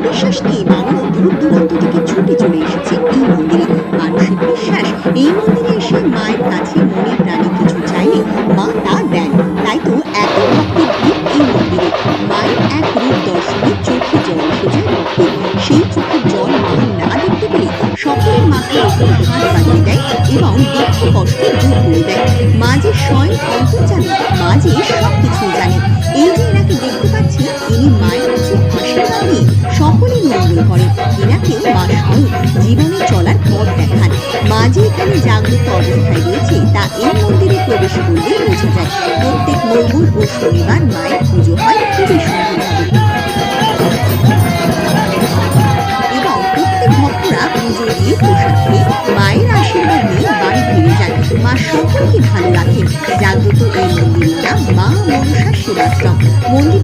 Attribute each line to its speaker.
Speaker 1: বিশ্বাস নিয়ে মানুষ দূর দূরান্ত থেকে ছুটে চলে এসেছে এই মন্দিরে। মানুষের বিশ্বাস, এই মন্দিরে এসে মায়ের কাছে মনে প্রাণে কিছু চাইলে মা তা দেন। তাই তো এত ভক্তের ভিড় এই মন্দিরে। মায়ের এক রূপ দর্শনে চোখে জল এসে যায় ভক্তের। সেই চোখের জল মা না দেখতে পেলে সকলের মাথায় উপর হাত বাড়িয়ে দেয় এবং দুঃখ কষ্ট দূর করে দেয়। মা যে স্বয়ং অন্তর্যামী, মা যে সবকিছু জানে। এই যে এনাকে দেখতে পাচ্ছি, ইনি মায়ের কাছে আশীর্বাদ নিয়ে সকলের মঙ্গল করেন। এনাকে মা স্বয়ং জীবনে চলার পথ দেখান। মা যে এখানে জাগ্রত অবস্থায় রয়েছে তা এই মন্দিরে প্রবেশ করলে বোঝা যায়। প্রত্যেক মঙ্গল ও শনিবার মায়ের পুজো হয় খুবই সুন্দরভাবে এবং প্রত্যেক ভক্তরা পুজো দিয়ে প্রসাদ খেয়ে মায়ের আশীর্বাদ নিয়ে বাড়ি ফিরে যান। মা সকলকে ভালো রাখেন। জাগ্রত এই মন্দিরের নাম মা মনসা সেবাশ্রম। মন্দির